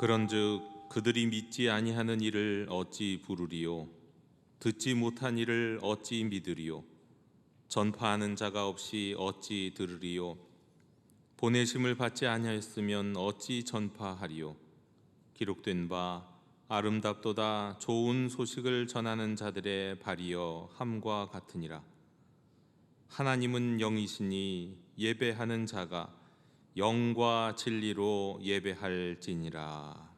그런즉 그들이 믿지 아니하는 이를 어찌 부르리요? 듣지 못한 이를 어찌 믿으리요? 전파하는 자가 없이 어찌 들으리요? 보내심을 받지 아니하였으면 어찌 전파하리요? 기록된 바 아름답도다 좋은 소식을 전하는 자들의 발이여 함과 같으니라. 하나님은 영이시니 예배하는 자가 영과 진리로 예배할지니라.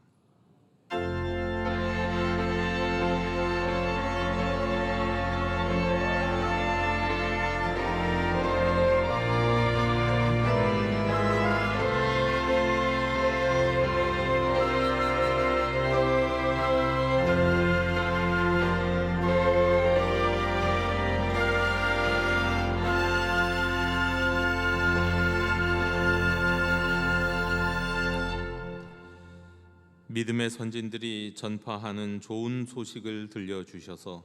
믿음의 선진들이 전파하는 좋은 소식을 들려주셔서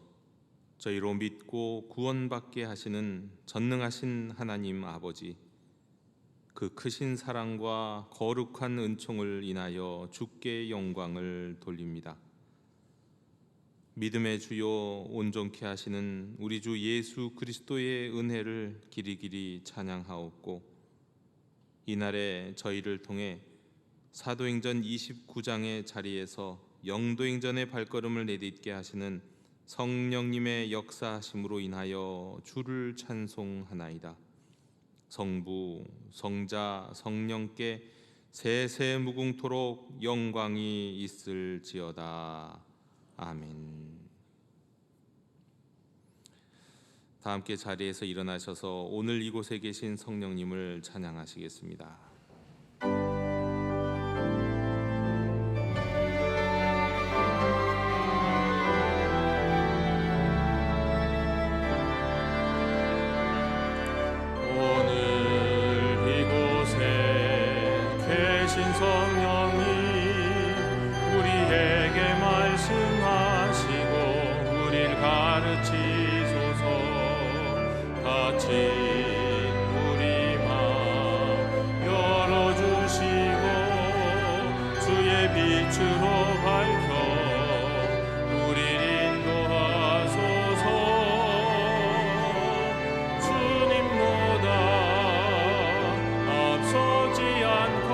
저희로 믿고 구원받게 하시는 전능하신 하나님 아버지, 그 크신 사랑과 거룩한 은총을 인하여 주께 영광을 돌립니다. 믿음의 주요 온전케 하시는 우리 주 예수 그리스도의 은혜를 길이길이 찬양하옵고, 이날에 저희를 통해 사도행전 29장의 자리에서 영도행전의 발걸음을 내딛게 하시는 성령님의 역사하심으로 인하여 주를 찬송하나이다. 성부, 성자, 성령께 세세 무궁토록 영광이 있을지어다. 아멘. 다 함께 자리에서 일어나셔서 오늘 이곳에 계신 성령님을 찬양하시겠습니다. 성령님 우리에게 말씀하시고 우릴 가르치소서. 닫힌 우리 맘 열어주시고 주의 빛으로 밝혀 우릴 인도하소서. 주님보다 앞서지 않고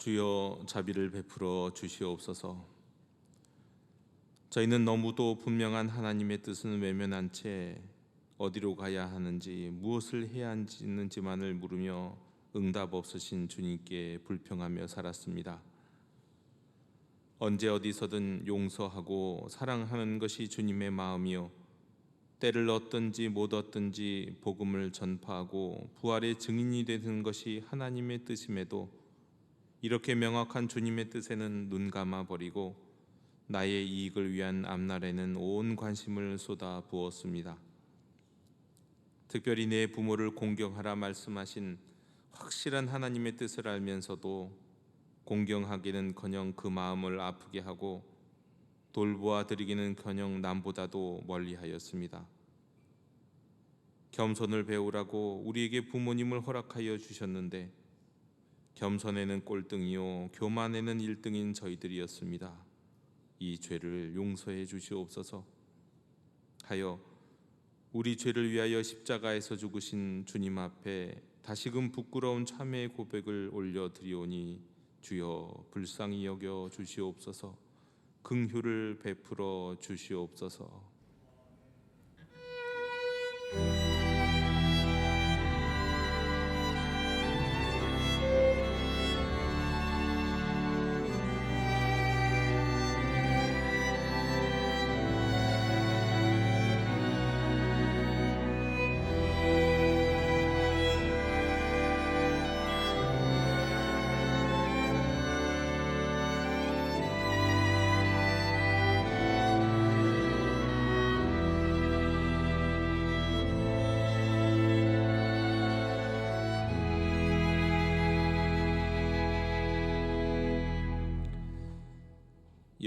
주여 자비를 베풀어 주시옵소서. 저희는 너무도 분명한 하나님의 뜻은 외면한 채 어디로 가야 하는지 무엇을 해야 하는지만을 물으며 응답 없으신 주님께 불평하며 살았습니다. 언제 어디서든 용서하고 사랑하는 것이 주님의 마음이요, 때를 얻든지 못 얻든지 복음을 전파하고 부활의 증인이 되는 것이 하나님의 뜻임에도 이렇게 명확한 주님의 뜻에는 눈 감아 버리고 나의 이익을 위한 앞날에는 온 관심을 쏟아 부었습니다. 특별히 내 부모를 공경하라 말씀하신 확실한 하나님의 뜻을 알면서도 공경하기는커녕 그 마음을 아프게 하고 돌보아 드리기는커녕 남보다도 멀리하였습니다. 겸손을 배우라고 우리에게 부모님을 허락하여 주셨는데 겸손에는 꼴등이요 교만에는 1등인 저희들이었습니다. 이 죄를 용서해 주시옵소서. 하여 우리 죄를 위하여 십자가에서 죽으신 주님 앞에 다시금 부끄러운 참회의 고백을 올려드리오니 주여 불쌍히 여겨 주시옵소서. 긍휼을 베풀어 주시옵소서.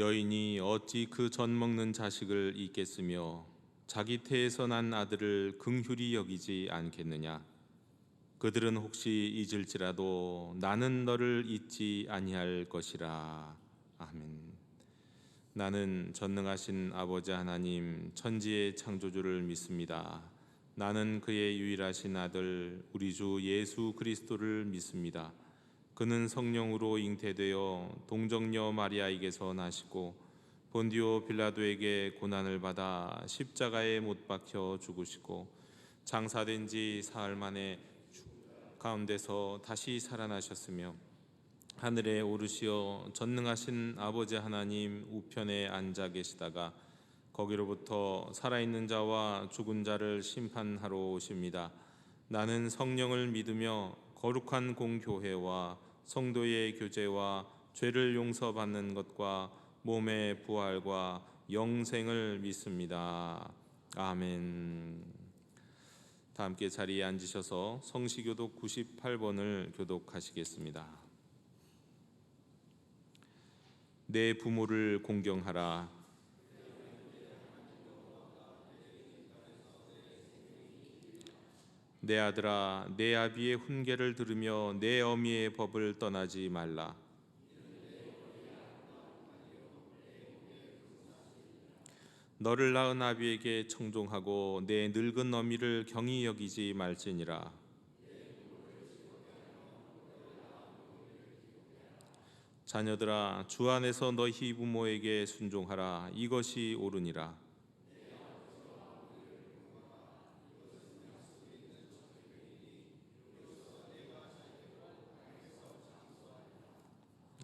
여인이 어찌 그 젖 먹는 자식을 잊겠으며 자기 태에서 난 아들을 긍휼히 여기지 않겠느냐. 그들은 혹시 잊을지라도 나는 너를 잊지 아니할 것이라. 아멘. 나는 전능하신 아버지 하나님 천지의 창조주를 믿습니다. 나는 그의 유일하신 아들 우리 주 예수 그리스도를 믿습니다. 그는 성령으로 잉태되어 동정녀 마리아에게서 나시고 본디오 빌라도에게 고난을 받아 십자가에 못 박혀 죽으시고 장사된 지 사흘 만에 가운데서 다시 살아나셨으며 하늘에 오르시어 전능하신 아버지 하나님 우편에 앉아 계시다가 거기로부터 살아있는 자와 죽은 자를 심판하러 오십니다. 나는 성령을 믿으며 거룩한 공교회와 성도의 교제와 죄를 용서받는 것과 몸의 부활과 영생을 믿습니다. 아멘. 다 함께 자리에 앉으셔서 성시교독 98번을 교독하시겠습니다. 내 부모를 공경하라. 내 아들아, 내 아비의 훈계를 들으며 내 어미의 법을 떠나지 말라. 너를 낳은 아비에게 청종하고 내 늙은 어미를 경히 여기지 말지니라. 자녀들아, 주 안에서 너희 부모에게 순종하라. 이것이 옳으니라.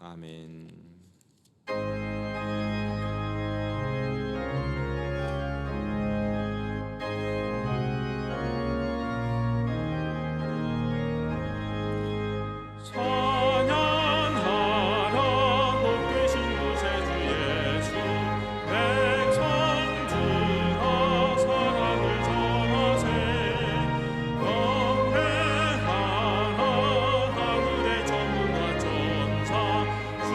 아멘. 찬양하라 높으신 구세주 예수 백성 중하 사랑을 전하세 경배하라 하늘의 전무와 전사 주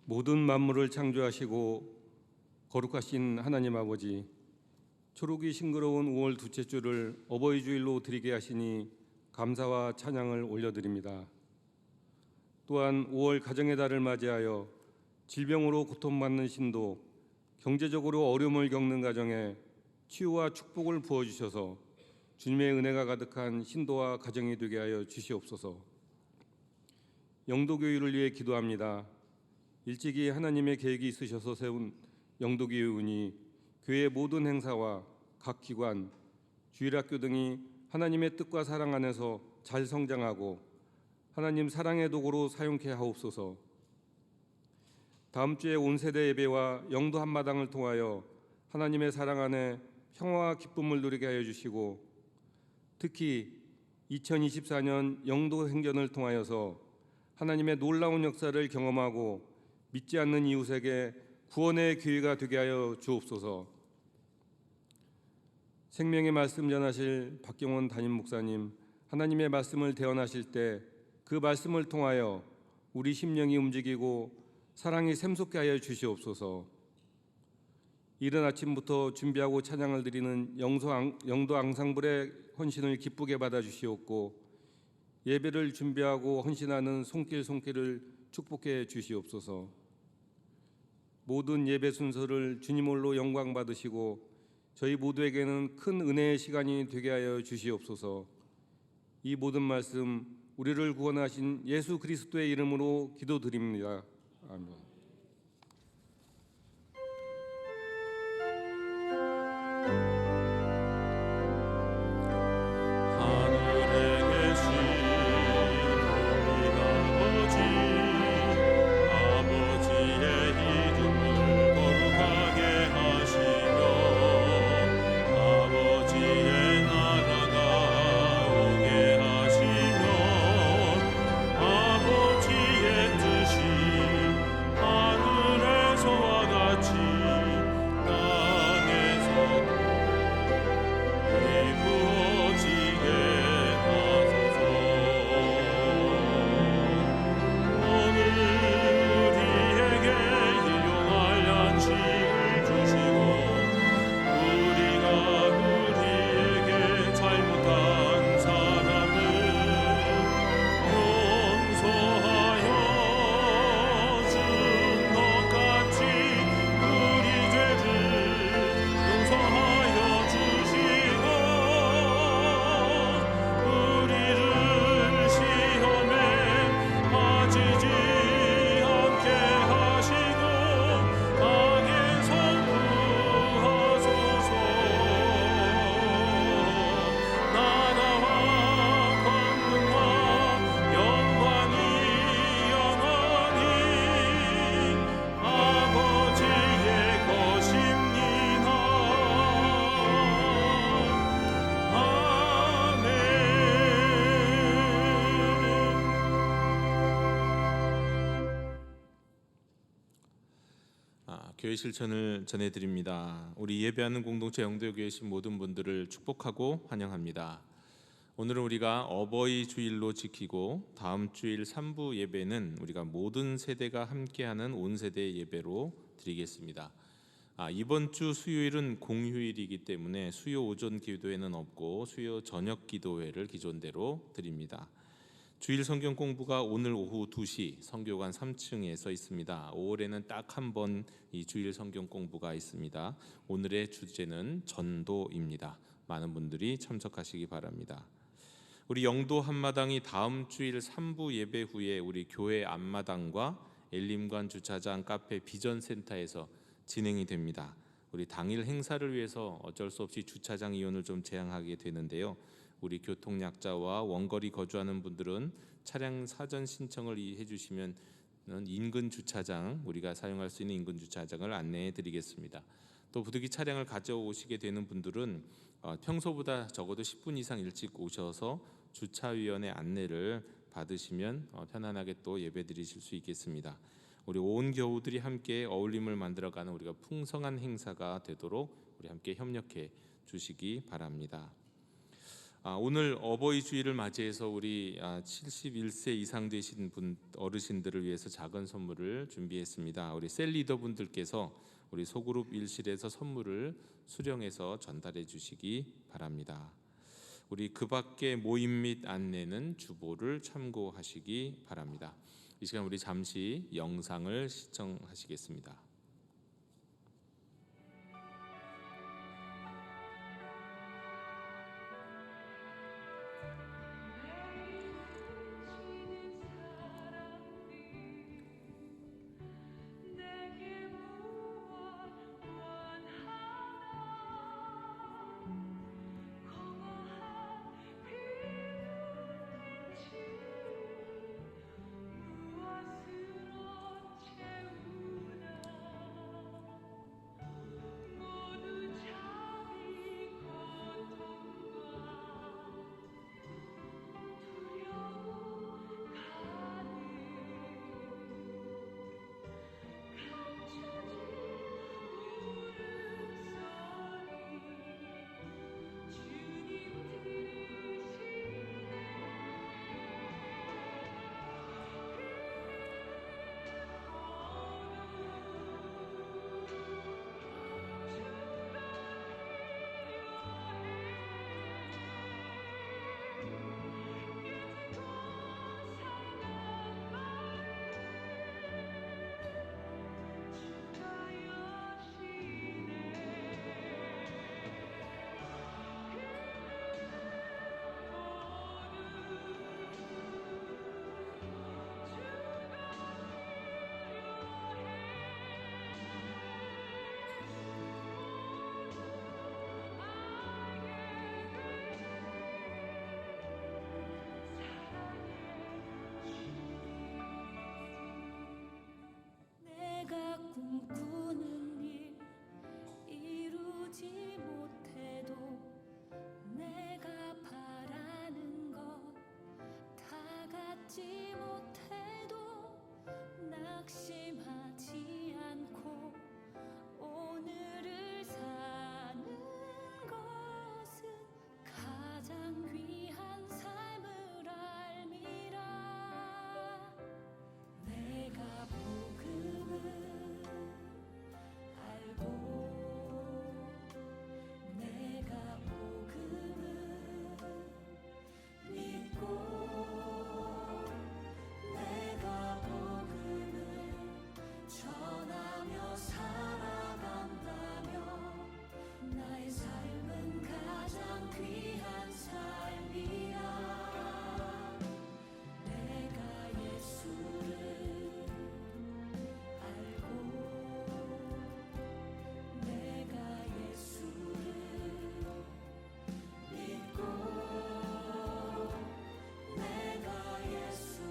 모든 만물을 창조하시고 거룩하신 하나님 아버지, 초록이 싱그러운 5월 둘째 주를 어버이 주일로 드리게 하시니 감사와 찬양을 올려드립니다. 또한 5월 가정의 달을 맞이하여 질병으로 고통받는 신도, 경제적으로 어려움을 겪는 가정에 치유와 축복을 부어주셔서 주님의 은혜가 가득한 신도와 가정이 되게 하여 주시옵소서. 영도교회를 위해 기도합니다. 일찍이 하나님의 계획이 있으셔서 세운 영도교회 운이 교회의 모든 행사와 각 기관, 주일학교 등이 하나님의 뜻과 사랑 안에서 잘 성장하고 하나님 사랑의 도구로 사용케 하옵소서. 다음 주에 온 세대 예배와 영도 한마당을 통하여 하나님의 사랑 안에 평화와 기쁨을 누리게 하여 주시고, 특히 2024년 영도 행전을 통하여서 하나님의 놀라운 역사를 경험하고 믿지 않는 이웃에게 구원의 기회가 되게 하여 주옵소서. 생명의 말씀 전하실 박경원 담임 목사님, 하나님의 말씀을 대언하실 때 그 말씀을 통하여 우리 심령이 움직이고 사랑이 샘솟게 하여 주시옵소서. 이른 아침부터 준비하고 찬양을 드리는 영도 앙상블의 헌신을 기쁘게 받아주시옵고, 예배를 준비하고 헌신하는 손길을 축복해 주시옵소서. 모든 예배 순서를 주님 홀로 영광 받으시고 저희 모두에게는 큰 은혜의 시간이 되게 하여 주시옵소서. 이 모든 말씀 우리를 구원하신 예수 그리스도의 이름으로 기도드립니다. 아멘. 하늘에 계신 우리 아버지의 이름을 거룩하게 하시며 아버지의 나라가 오게 하시며 아버지의 뜻이 하늘에서와 같이 땅에서도 이루어지게 하소서. 오늘 우리에게 일용할 양식을 주시고 우리가 우리에게 잘못한 사람을 용서하여 준 것 같이 우리 죄를 용서하여 주시고 우리를 시험에 빠지지 않게 하시고 악에서 구하소서. 나라와 권능과 영광이 영원히 아버지의 것입니다. 아멘. 교회 실천을 전해드립니다. 우리 예배하는 공동체 영도교회에 계신 모든 분들을 축복하고 환영합니다. 오늘은 우리가 어버이 주일로 지키고 다음 주일 3부 예배는 우리가 모든 세대가 함께하는 온 세대 예배로 드리겠습니다. 이번 주 수요일은 공휴일이기 때문에 수요 오전 기도회는 없고 수요 저녁 기도회를 기존대로 드립니다. 주일 성경 공부가 오늘 오후 2시 성교관 3층에서 있습니다. 5월에는 딱 한 번 이 주일 성경 공부가 있습니다. 오늘의 주제는 전도입니다. 많은 분들이 참석하시기 바랍니다. 우리 영도 한마당이 다음 주일 3부 예배 후에 우리 교회 앞마당과 엘림관 주차장 카페 비전센터에서 진행이 됩니다. 우리 당일 행사를 위해서 어쩔 수 없이 주차장 이용을 좀 제한하게 되는데요. 우리 교통약자와 원거리 거주하는 분들은 차량 사전 신청을 해주시면 인근 주차장, 우리가 사용할 수 있는 인근 주차장을 안내해 드리겠습니다. 또 부득이 차량을 가져오시게 되는 분들은 평소보다 적어도 10분 이상 일찍 오셔서 주차위원회 안내를 받으시면 편안하게 또 예배 드리실 수 있겠습니다. 우리 온 교우들이 함께 어울림을 만들어가는 우리가 풍성한 행사가 되도록 우리 함께 협력해 주시기 바랍니다. 오늘 어버이 주일을 맞이해서 우리 71세 이상 되신 분 어르신들을 위해서 작은 선물을 준비했습니다. 우리 셀 리더분들께서 우리 소그룹 일실에서 선물을 수령해서 전달해 주시기 바랍니다. 우리 그 밖에 모임 및 안내는 주보를 참고하시기 바랍니다. 이 시간 우리 잠시 영상을 시청하시겠습니다. 내가 꿈꾸는 일 이루지 못해도 내가 바라는 것 다 갖지 못해도 낙심하지 않고 오늘을 사는 것은 가장 귀한 삶을 알미라. 내가 복음을 알고 내가 복음을 믿고 내가 복음을 전하며 살아간다면 나의 삶은 가장 귀한 삶이야. 내가 예수를 알고 내가 예수를 믿고 내가 예수를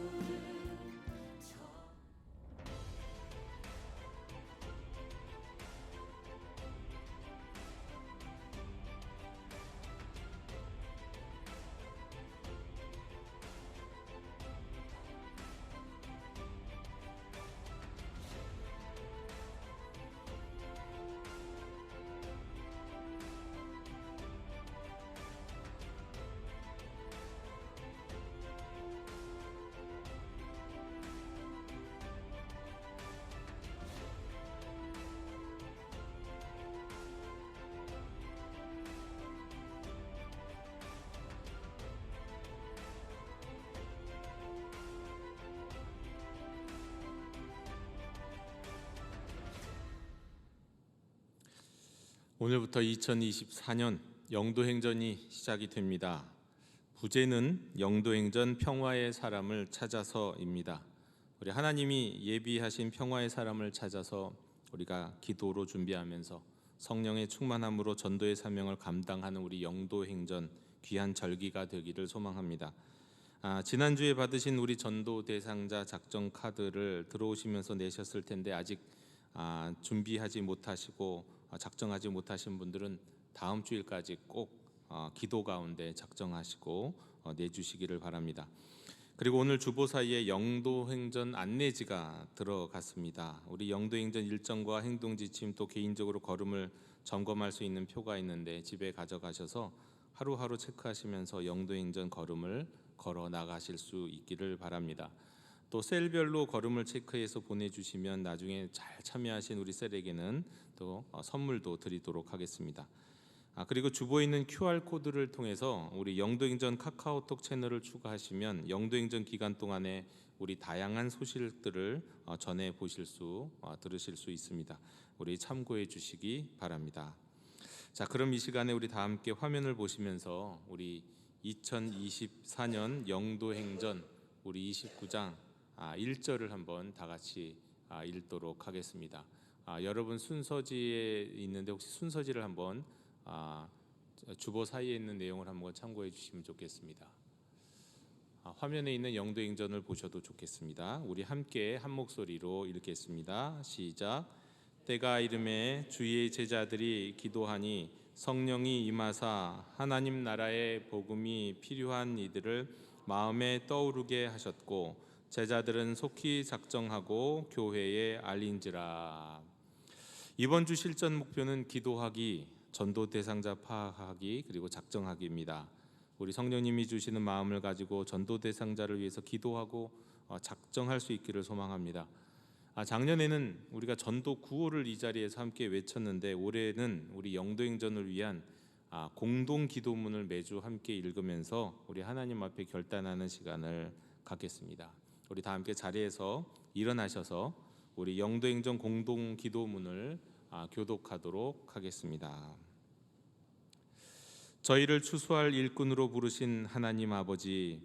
오늘부터 2024년 영도행전이 시작이 됩니다. 부제는 영도행전 평화의 사람을 찾아서입니다. 우리 하나님이 예비하신 평화의 사람을 찾아서 우리가 기도로 준비하면서 성령의 충만함으로 전도의 사명을 감당하는 우리 영도행전 귀한 절기가 되기를 소망합니다. 지난주에 받으신 우리 전도 대상자 작정 카드를 들어오시면서 내셨을 텐데 아직 준비하지 못하시고 작정하지 못하신 분들은 다음 주일까지 꼭 기도 가운데 작정하시고 내주시기를 바랍니다. 그리고 오늘 주보 사이에 영도행전 안내지가 들어갔습니다. 우리 영도행전 일정과 행동 지침 또 개인적으로 걸음을 점검할 수 있는 표가 있는데 집에 가져가셔서 하루하루 체크하시면서 영도행전 걸음을 걸어 나가실 수 있기를 바랍니다. 또 셀별로 걸음을 체크해서 보내주시면 나중에 잘 참여하신 우리 셀에게는 또 선물도 드리도록 하겠습니다. 그리고 주보에 있는 QR코드를 통해서 우리 영도행전 카카오톡 채널을 추가하시면 영도행전 기간 동안에 우리 다양한 소식들을 전해 보실 수 들으실 수 있습니다. 우리 참고해 주시기 바랍니다. 자, 그럼 이 시간에 우리 다 함께 화면을 보시면서 우리 2024년 영도행전 우리 29장 1절을 한번 다 같이 읽도록 하겠습니다. 여러분 순서지에 있는데 혹시 순서지를 한번 주보 사이에 있는 내용을 한번 참고해 주시면 좋겠습니다. 화면에 있는 영도행전을 보셔도 좋겠습니다. 우리 함께 한 목소리로 읽겠습니다. 시작. 때가 이름에 주의 제자들이 기도하니 성령이 임하사 하나님 나라의 복음이 필요한 이들을 마음에 떠오르게 하셨고 제자들은 속히 작정하고 교회에 알린지라. 이번 주 실전 목표는 기도하기, 전도 대상자 파악하기, 그리고 작정하기입니다. 우리 성령님이 주시는 마음을 가지고 전도 대상자를 위해서 기도하고 작정할 수 있기를 소망합니다. 작년에는 우리가 전도 구호를 이 자리에서 함께 외쳤는데 올해는 우리 영도행전을 위한 공동 기도문을 매주 함께 읽으면서 우리 하나님 앞에 결단하는 시간을 갖겠습니다. 우리 다 함께 자리에서 일어나셔서 우리 영도행전 공동 기도문을 교독하도록 하겠습니다. 저희를 추수할 일꾼으로 부르신 하나님 아버지,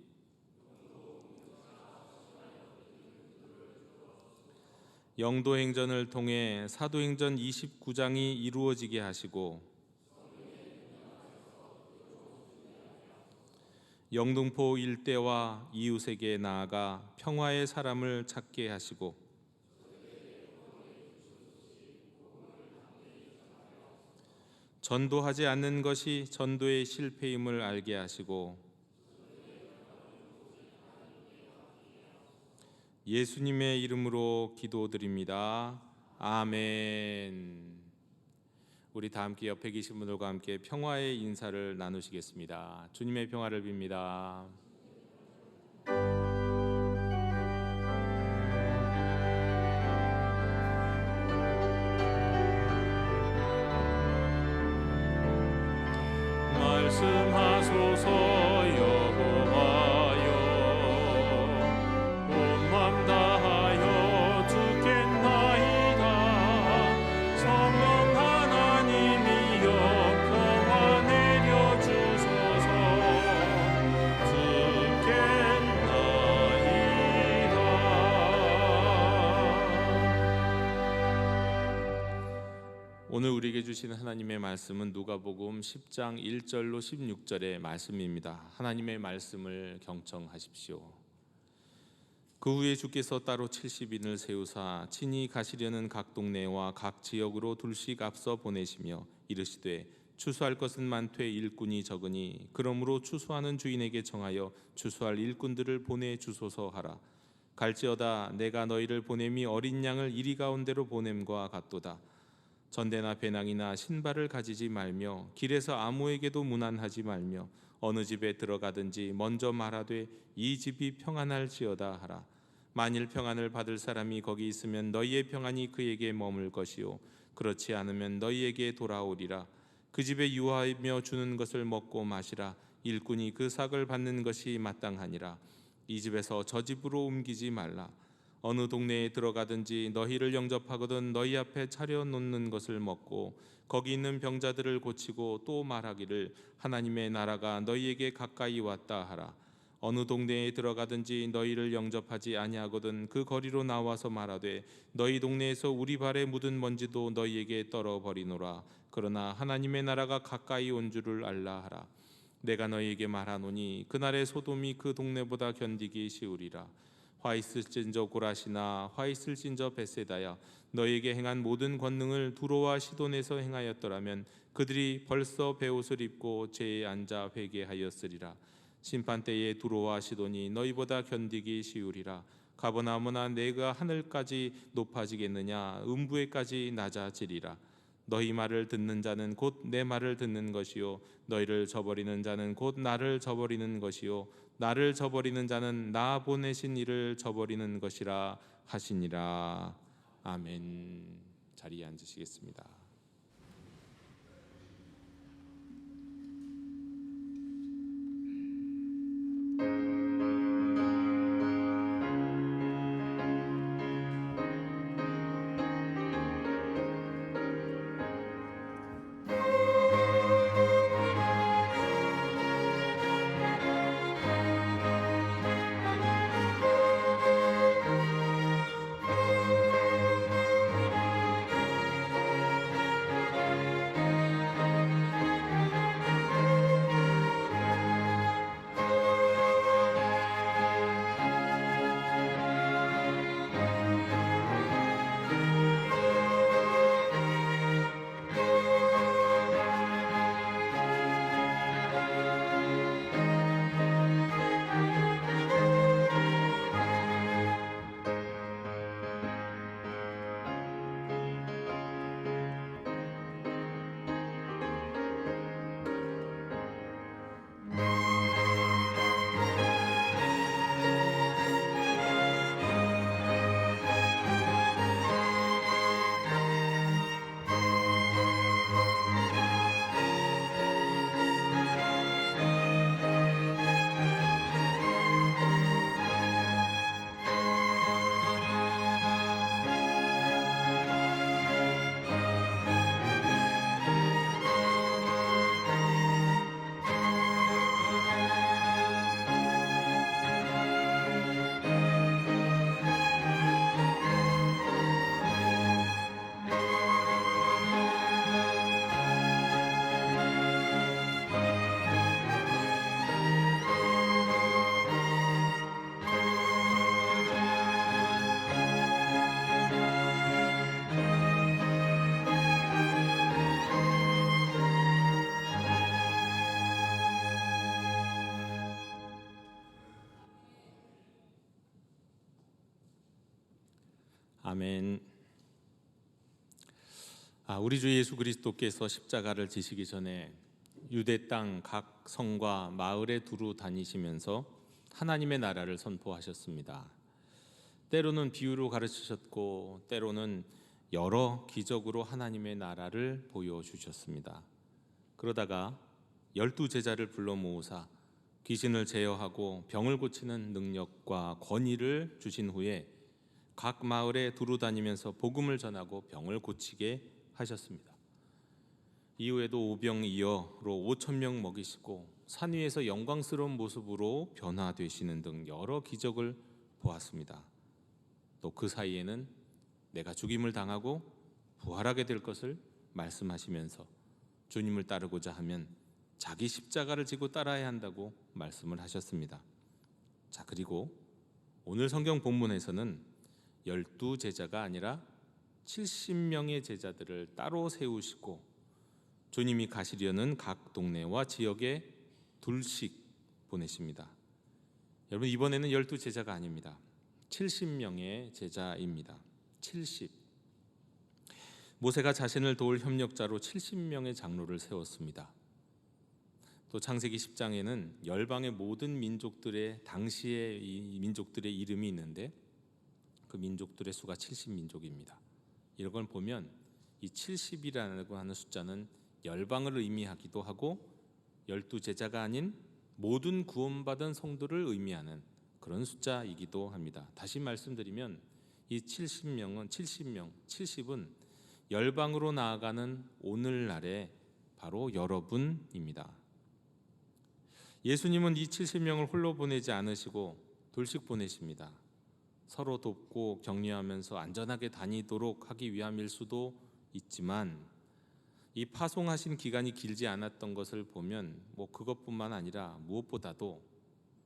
영도행전을 통해 사도행전 29장이 이루어지게 하시고 영등포 일대와 이웃에게 나아가 평화의 사람을 찾게 하시고 전도하지 않는 것이 전도의 실패임을 알게 하시고 예수님의 이름으로 기도드립니다. 아멘. 우리 다 함께 옆에 계신 분들과 함께 평화의 인사를 나누시겠습니다. 주님의 평화를 빕니다. 말씀하소서 여호와여 온 맘 다하여 듣겠나이다. 성령 하나님이여 평화 내려주소서. 듣겠나이다. 오늘 우리에게 주시는 하나님의 말씀은 누가복음 10장 1절로 16절의 말씀입니다. 하나님의 말씀을 경청하십시오. 그 후에 주께서 따로 70인을 세우사 친히 가시려는 각 동네와 각 지역으로 둘씩 앞서 보내시며 이르시되 추수할 것은 많되 일꾼이 적으니 그러므로 추수하는 주인에게 청하여 추수할 일꾼들을 보내주소서 하라. 갈지어다 내가 너희를 보냄이 어린 양을 이리 가운데로 보냄과 같도다. 전대나 배낭이나 신발을 가지지 말며 길에서 아무에게도 문안하지 말며 어느 집에 들어가든지 먼저 말하되 이 집이 평안할지어다 하라. 만일 평안을 받을 사람이 거기 있으면 너희의 평안이 그에게 머물 것이요 그렇지 않으면 너희에게 돌아오리라. 그 집에 유하며 주는 것을 먹고 마시라. 일꾼이 그 삭을 받는 것이 마땅하니라. 이 집에서 저 집으로 옮기지 말라. 어느 동네에 들어가든지 너희를 영접하거든 너희 앞에 차려놓는 것을 먹고 거기 있는 병자들을 고치고 또 말하기를 하나님의 나라가 너희에게 가까이 왔다 하라. 어느 동네에 들어가든지 너희를 영접하지 아니하거든 그 거리로 나와서 말하되 너희 동네에서 우리 발에 묻은 먼지도 너희에게 떨어버리노라. 그러나 하나님의 나라가 가까이 온 줄을 알라 하라. 내가 너희에게 말하노니 그날의 소돔이 그 동네보다 견디기 쉬우리라. 화 있을진저 고라시나 화 있을진저 벳세다야 너희에게 행한 모든 권능을 두로와 시돈에서 행하였더라면 그들이 벌써 베옷을 입고 제에 앉아 회개하였으리라. 심판 때에 두로와 시돈이 너희보다 견디기 쉬우리라. 가버나움이나 내가 하늘까지 높아지겠느냐 음부에까지 낮아지리라. 너희 말을 듣는 자는 곧 내 말을 듣는 것이요 너희를 저버리는 자는 곧 나를 저버리는 것이요 나를 저버리는 자는 나 보내신 이를 저버리는 것이라 하시니라. 아멘. 자리에 앉으시겠습니다. 아멘. 우리 주 예수 그리스도께서 십자가를 지시기 전에 유대 땅 각 성과 마을에 두루 다니시면서 하나님의 나라를 선포하셨습니다. 때로는 비유로 가르치셨고 때로는 여러 기적으로 하나님의 나라를 보여주셨습니다. 그러다가 12제자를 불러 모으사 귀신을 제어하고 병을 고치는 능력과 권위를 주신 후에 각 마을에 두루 다니면서 복음을 전하고 병을 고치게 하셨습니다. 이후에도 오병이어로 5,000명 먹이시고 산 위에서 영광스러운 모습으로 변화되시는 등 여러 기적을 보았습니다. 또 그 사이에는 내가 죽임을 당하고 부활하게 될 것을 말씀하시면서 주님을 따르고자 하면 자기 십자가를 지고 따라야 한다고 말씀을 하셨습니다. 자, 그리고 오늘 성경 본문에서는 12제자가 아니라 70명의 제자들을 따로 세우시고 주님이 가시려는 각 동네와 지역에 둘씩 보내십니다. 여러분, 이번에는 12제자가 아닙니다. 70명의 제자입니다. 70. 모세가 자신을 도울 협력자로 70명의 장로를 세웠습니다. 또 창세기 10장에는 열방의 모든 민족들의 당시의 이 민족들의 이름이 있는데 그 민족들의 수가 70민족입니다. 이런 걸 보면 이 70이라고 하는 숫자는 열방을 의미하기도 하고 12제자가 아닌 모든 구원받은 성도를 의미하는 그런 숫자이기도 합니다. 다시 말씀드리면 이 70은 열방으로 나아가는 오늘날의 바로 여러분입니다. 예수님은 이 70명을 홀로 보내지 않으시고 둘씩 보내십니다. 서로 돕고 격려하면서 안전하게 다니도록 하기 위함일 수도 있지만 이 파송하신 기간이 길지 않았던 것을 보면 그것뿐만 아니라 무엇보다도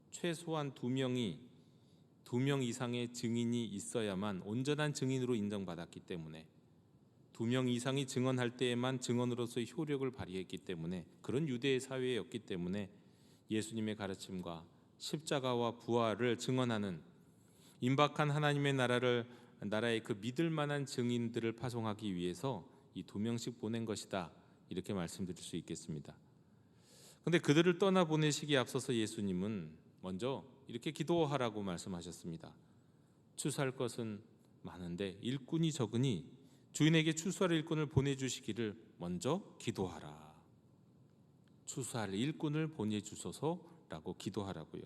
최소한 2명 이상의 증인이 있어야만 온전한 증인으로 인정받았기 때문에 2명 이상이 증언할 때에만 증언으로서의 효력을 발휘했기 때문에 그런 유대의 사회였기 때문에 예수님의 가르침과 십자가와 부활을 증언하는 임박한 하나님의 나라의 그 믿을 만한 증인들을 파송하기 위해서 이 2명씩 보낸 것이다, 이렇게 말씀드릴 수 있겠습니다. 근데 그들을 떠나 보내시기에 앞서서 예수님은 먼저 이렇게 기도하라고 말씀하셨습니다. 추수할 것은 많은데 일꾼이 적으니 주인에게 추수할 일꾼을 보내주시기를 먼저 기도하라. 추수할 일꾼을 보내주소서라고 기도하라고요.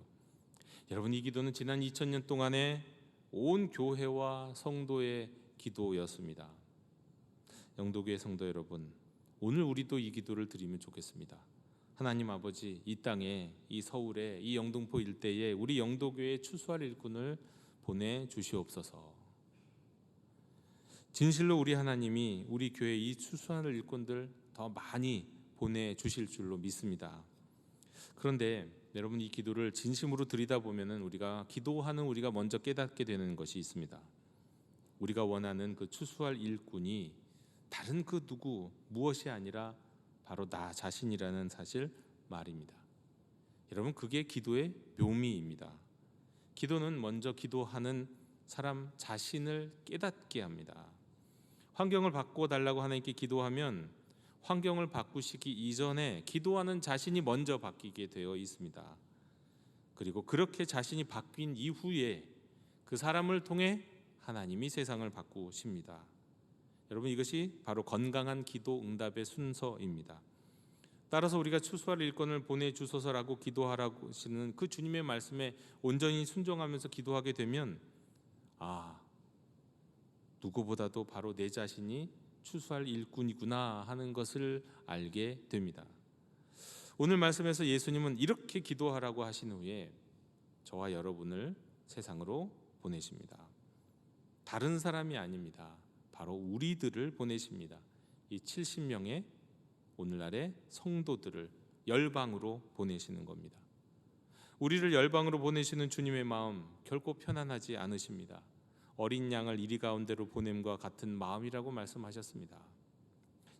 여러분, 이 기도는 지난 2000년 동안의 온 교회와 성도의 기도였습니다. 영도교회 성도 여러분, 오늘 우리도 이 기도를 드리면 좋겠습니다. 하나님 아버지, 이 땅에, 이 서울에, 이 영등포 일대에 우리 영도교회에 추수할 일꾼을 보내주시옵소서. 진실로 우리 하나님이 우리 교회에 이 추수할 일꾼들 더 많이 보내주실 줄로 믿습니다. 그런데 여러분, 이 기도를 진심으로 드리다 보면은 우리가 먼저 깨닫게 되는 것이 있습니다. 우리가 원하는 그 추수할 일꾼이 다른 그 누구 무엇이 아니라 바로 나 자신이라는 사실 말입니다. 여러분, 그게 기도의 묘미입니다. 기도는 먼저 기도하는 사람 자신을 깨닫게 합니다. 환경을 바꿔달라고 하나님께 기도하면 환경을 바꾸시기 이전에 기도하는 자신이 먼저 바뀌게 되어 있습니다. 그리고 그렇게 자신이 바뀐 이후에 그 사람을 통해 하나님이 세상을 바꾸십니다. 여러분, 이것이 바로 건강한 기도 응답의 순서입니다. 따라서 우리가 추수할 일꾼을 보내주소서라고 기도하라고 하시는 그 주님의 말씀에 온전히 순종하면서 기도하게 되면 누구보다도 바로 내 자신이 추수할 일꾼이구나 하는 것을 알게 됩니다. 오늘 말씀에서 예수님은 이렇게 기도하라고 하신 후에 저와 여러분을 세상으로 보내십니다. 다른 사람이 아닙니다. 바로 우리들을 보내십니다. 이 70명의 오늘날의 성도들을 열방으로 보내시는 겁니다. 우리를 열방으로 보내시는 주님의 마음 결코 편안하지 않으십니다. 어린 양을 이리 가운데로 보냄과 같은 마음이라고 말씀하셨습니다.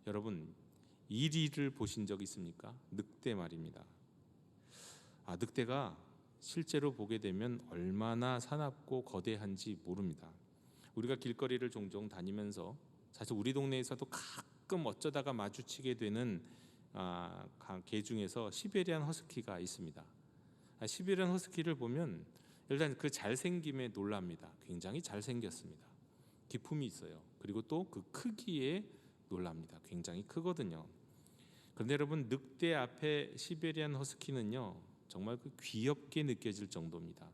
여러분, 이리를 보신 적 있습니까? 늑대 말입니다. 늑대가 실제로 보게 되면 얼마나 사납고 거대한지 모릅니다. 우리가 길거리를 종종 다니면서 사실 우리 동네에서도 가끔 어쩌다가 마주치게 되는 개 중에서 시베리안 허스키가 있습니다. 시베리안 허스키를 보면 일단 그 잘생김에 놀랍니다. 굉장히 잘생겼습니다. 기품이 있어요. 그리고 또 그 크기에 놀랍니다. 굉장히 크거든요. 그런데 여러분, 늑대 앞에 시베리안 허스키는요 정말 그 귀엽게 느껴질 정도입니다.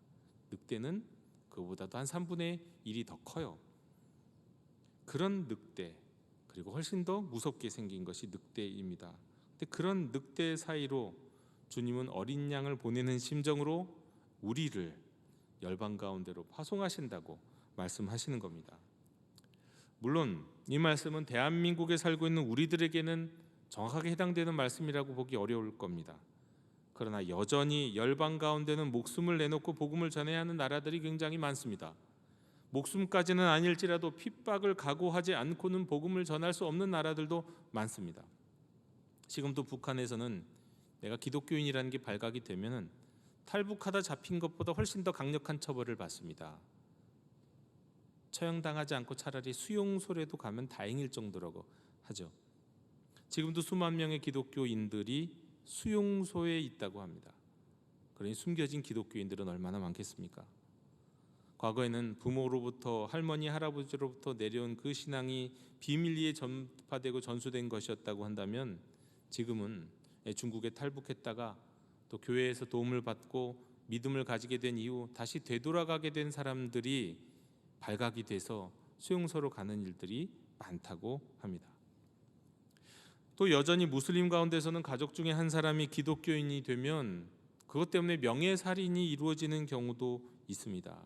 늑대는 그보다도 한 3분의 1이 더 커요. 그런 늑대, 그리고 훨씬 더 무섭게 생긴 것이 늑대입니다. 근데 그런 늑대 사이로 주님은 어린 양을 보내는 심정으로 우리를 열방 가운데로 파송하신다고 말씀하시는 겁니다. 물론 이 말씀은 대한민국에 살고 있는 우리들에게는 정확하게 해당되는 말씀이라고 보기 어려울 겁니다. 그러나 여전히 열방 가운데는 목숨을 내놓고 복음을 전해야 하는 나라들이 굉장히 많습니다. 목숨까지는 아닐지라도 핍박을 각오하지 않고는 복음을 전할 수 없는 나라들도 많습니다. 지금도 북한에서는 내가 기독교인이라는 게 발각이 되면은 탈북하다 잡힌 것보다 훨씬 더 강력한 처벌을 받습니다. 처형당하지 않고 차라리 수용소라도 가면 다행일 정도라고 하죠. 지금도 수만 명의 기독교인들이 수용소에 있다고 합니다. 그러니 숨겨진 기독교인들은 얼마나 많겠습니까? 과거에는 부모로부터, 할머니, 할아버지로부터 내려온 그 신앙이 비밀리에 전파되고 전수된 것이었다고 한다면 지금은 중국에 탈북했다가 또 교회에서 도움을 받고 믿음을 가지게 된 이후 다시 되돌아가게 된 사람들이 발각이 돼서 수용소로 가는 일들이 많다고 합니다. 또 여전히 무슬림 가운데서는 가족 중에 한 사람이 기독교인이 되면 그것 때문에 명예살인이 이루어지는 경우도 있습니다.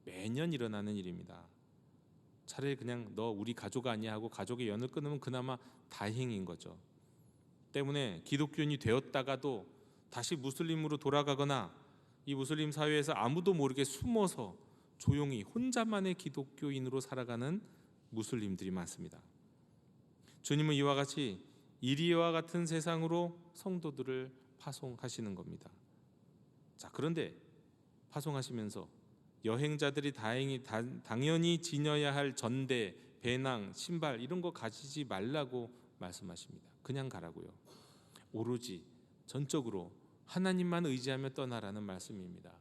매년 일어나는 일입니다. 차라리 그냥 너 우리 가족 아니야 하고 가족의 연을 끊으면 그나마 다행인 거죠. 때문에 기독교인이 되었다가도 다시 무슬림으로 돌아가거나 이 무슬림 사회에서 아무도 모르게 숨어서 조용히 혼자만의 기독교인으로 살아가는 무슬림들이 많습니다. 주님은 이와 같이 이리와 같은 세상으로 성도들을 파송하시는 겁니다. 자, 그런데 파송하시면서 여행자들이 당연히 지녀야 할 전대 배낭, 신발 이런 거 가지지 말라고 말씀하십니다. 그냥 가라고요. 오로지 전적으로 하나님만 의지하며 떠나라는 말씀입니다.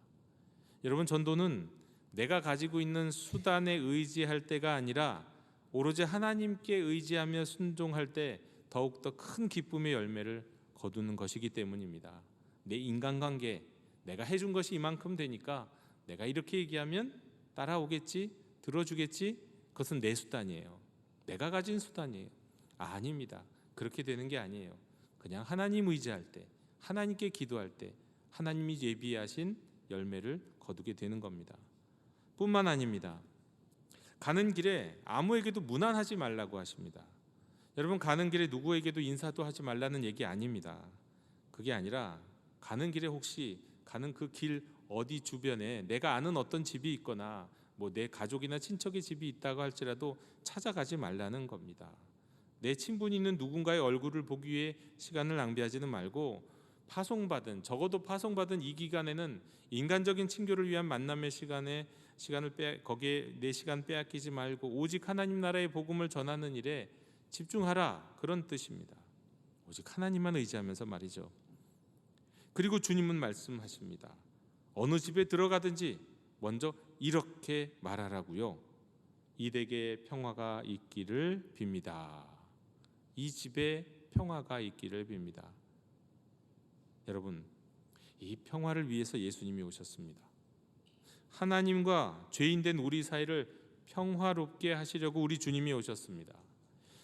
여러분, 전도는 내가 가지고 있는 수단에 의지할 때가 아니라 오로지 하나님께 의지하며 순종할 때 더욱더 큰 기쁨의 열매를 거두는 것이기 때문입니다. 내 인간관계, 내가 해준 것이 이만큼 되니까 내가 이렇게 얘기하면 따라오겠지, 들어주겠지, 그것은 내 수단이에요. 내가 가진 수단이에요. 아닙니다. 그렇게 되는 게 아니에요. 그냥 하나님 의지할 때, 하나님께 기도할 때 하나님이 예비하신 열매를 거두게 되는 겁니다. 뿐만 아닙니다. 가는 길에 아무에게도 무난하지 말라고 하십니다. 여러분, 가는 길에 누구에게도 인사도 하지 말라는 얘기 아닙니다. 그게 아니라 가는 길에 혹시 가는 그 길 어디 주변에 내가 아는 어떤 집이 있거나 뭐 내 가족이나 친척의 집이 있다고 할지라도 찾아가지 말라는 겁니다. 내 친분이 있는 누군가의 얼굴을 보기 위해 시간을 낭비하지는 말고 적어도 파송받은 이 기간에는 인간적인 친교를 위한 만남의 거기에 내 시간 빼앗기지 말고 오직 하나님 나라의 복음을 전하는 일에 집중하라, 그런 뜻입니다. 오직 하나님만 의지하면서 말이죠. 그리고 주님은 말씀하십니다. 어느 집에 들어가든지 먼저 이렇게 말하라고요. 이 댁에 평화가 있기를 빕니다. 이 집에 평화가 있기를 빕니다. 여러분, 이 평화를 위해서 예수님이 오셨습니다. 하나님과 죄인된 우리 사이를 평화롭게 하시려고 우리 주님이 오셨습니다.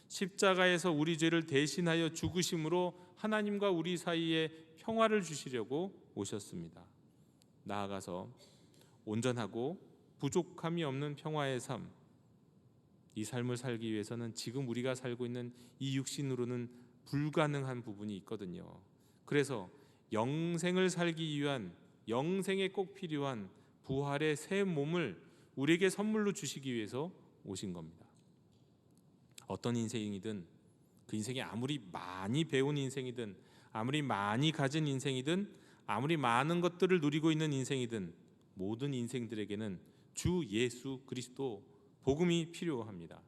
십자가에서 우리 죄를 대신하여 죽으심으로 하나님과 우리 사이에 평화를 주시려고 오셨습니다. 나아가서 온전하고 부족함이 없는 평화의 삶, 이 삶을 살기 위해서는 지금 우리가 살고 있는 이 육신으로는 불가능한 부분이 있거든요. 그래서 영생을 살기 위한, 영생에 꼭 필요한 부활의 새 몸을 우리에게 선물로 주시기 위해서 오신 겁니다. 어떤 인생이든, 그 인생이 아무리 많이 배운 인생이든, 아무리 많이 가진 인생이든, 아무리 많은 것들을 누리고 있는 인생이든, 모든 인생들에게는 주 예수 그리스도 복음이 필요합니다.